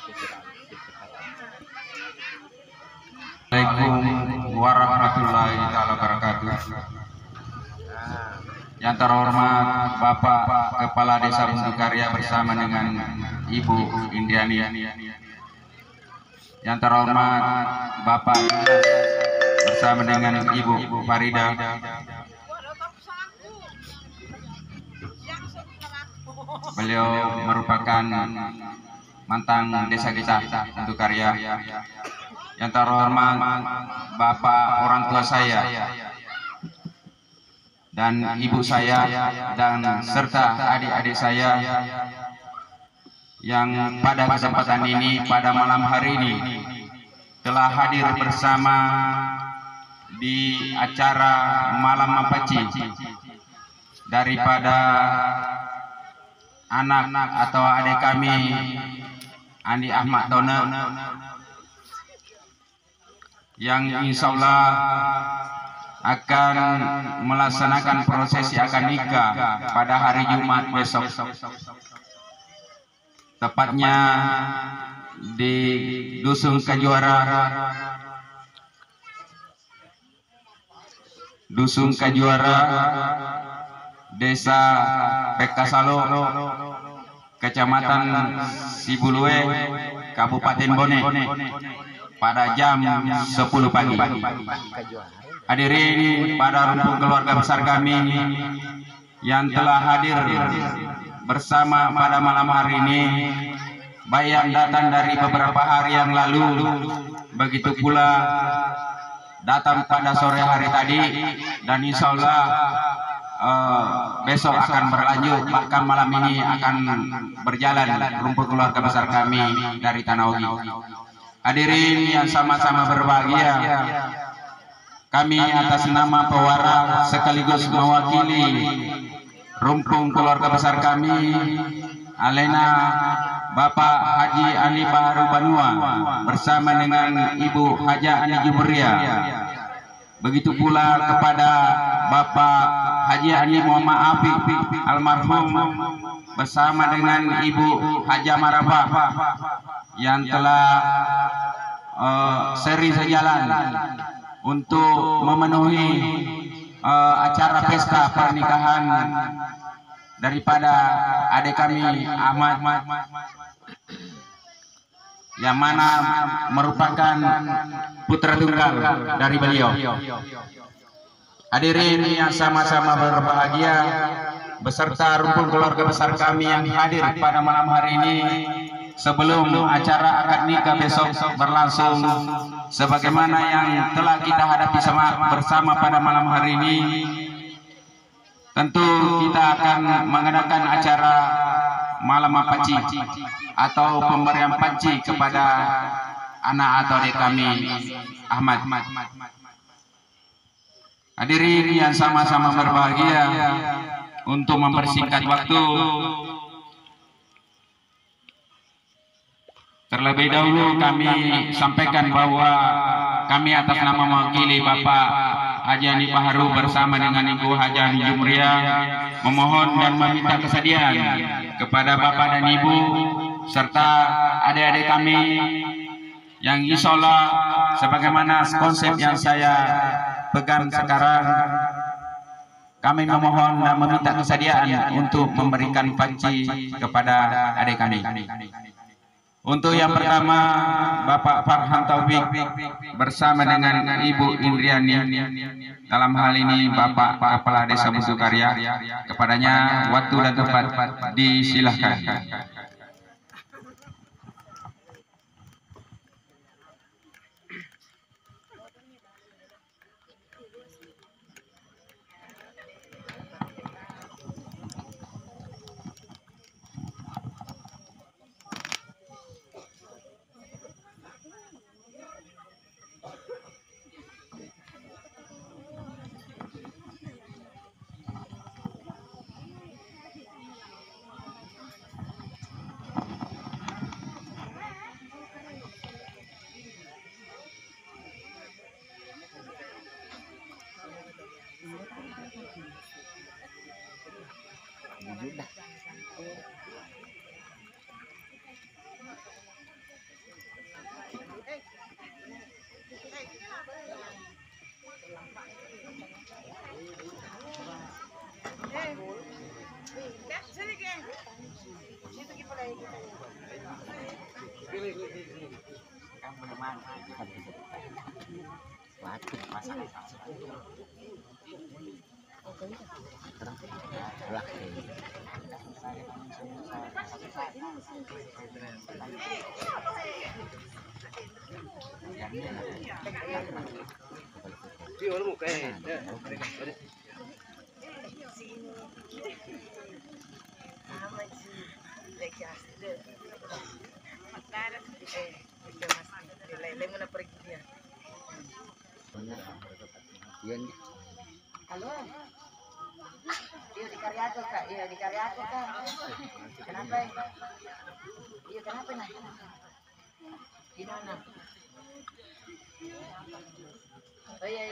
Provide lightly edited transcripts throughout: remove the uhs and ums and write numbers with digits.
Assalamualaikum warahmatullahi wabarakatuh. Yang terhormat Bapak Kepala Desa Buntukarya bersama dengan Ibu Indriani. Yang terhormat Bapak bersama dengan Ibu Farida. Beliau merupakan mantan desa kita Buntukarya. Yang terhormat Bapak orang tua saya dan ibu saya dan serta adik-adik saya yang pada kesempatan ini, pada malam hari ini telah hadir bersama di acara Malam Mapaci daripada anak atau adik kami Andi Ahmad Tona yang insya Allah akan melaksanakan prosesi akad nikah pada hari Jumat besok, tepatnya di Dusun Kajuara, Desa Pekasalo, Kecamatan Sibulue, Kabupaten Bone, pada jam 10 pagi. Hadirin pada rumpun keluarga besar kami yang telah hadir bersama pada malam hari ini, baik yang datang dari beberapa hari yang lalu, begitu pula datang pada sore hari tadi, dan insya Allah besok akan berlanjut, bahkan malam ini akan berjalan rumpun keluarga besar kami dari Tanah Ogi. Hadirin yang sama-sama berbahagia, kami atas nama pewara sekaligus mewakili rumpun keluarga besar kami, alena Bapak Haji Ani Baharu Banua bersama dengan Ibu Haja Ani Jumria, begitu pula kepada Bapak Haji Ani Muhammad Afiq almarhum bersama dengan Ibu Haja Marabah yang telah seri sejalan untuk memenuhi acara pesta pernikahan daripada adik kami Ahmad, yang mana merupakan putra tunggal dari beliau. Hadirin yang sama-sama berbahagia beserta rumpun keluarga besar kami yang hadir pada malam hari ini, sebelum acara akad nikah besok berlangsung, sebagaimana yang telah kita hadapi bersama pada malam hari ini, tentu kita akan mengadakan acara malam mapaci atau pemberian panci kepada anak atau adik kami Ahmad. Hadirin yang sama-sama berbahagia, untuk mempersingkat waktu, terlebih dahulu kami sampaikan bahwa kami atas nama mewakili Bapak Haji Ani Baharu bersama dengan Ibu Haja Ani Jumria memohon dan meminta kesediaan kepada Bapak dan Ibu serta adik-adik kami yang insya Allah sebagaimana konsep yang saya pegang sekarang, kami memohon dan meminta kesediaan untuk memberikan panci kepada adik kami. Untuk yang pertama, Bapak Farhan Taufik bersama dengan Ibu Indriani, dalam hal ini Bapak Kepala Desa Buntukarya, kepadanya waktu dan tempat disilahkan. Halo. Iya di Karyato Kak, iya di Karyato Kak. Kenapa? Iya kenapa nah? Gimana? Oh iya.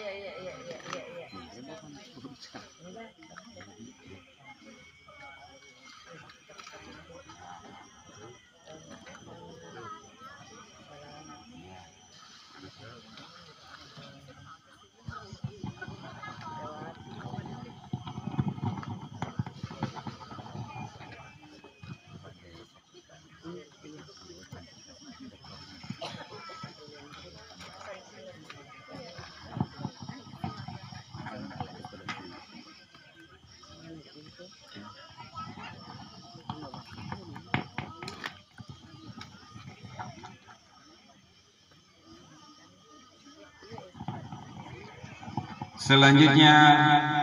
Selanjutnya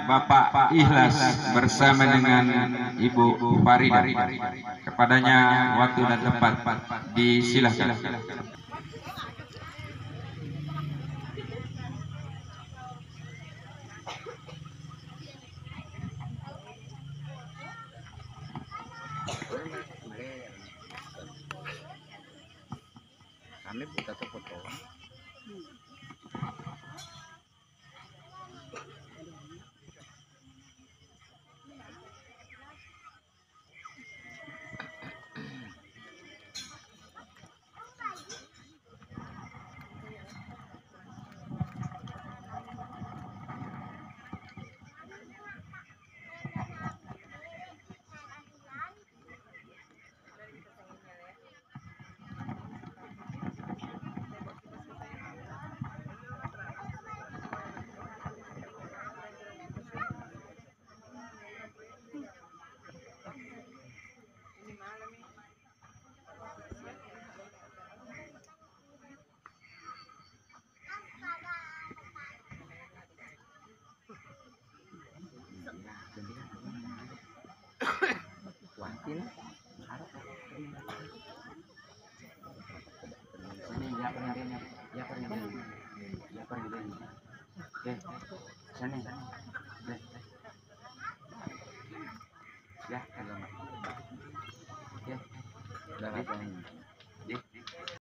Bapak Ikhlas bersama dengan Ibu Farida. Kepadanya waktu dan tempat disilahkan. Kami buka foto. Wakin ya,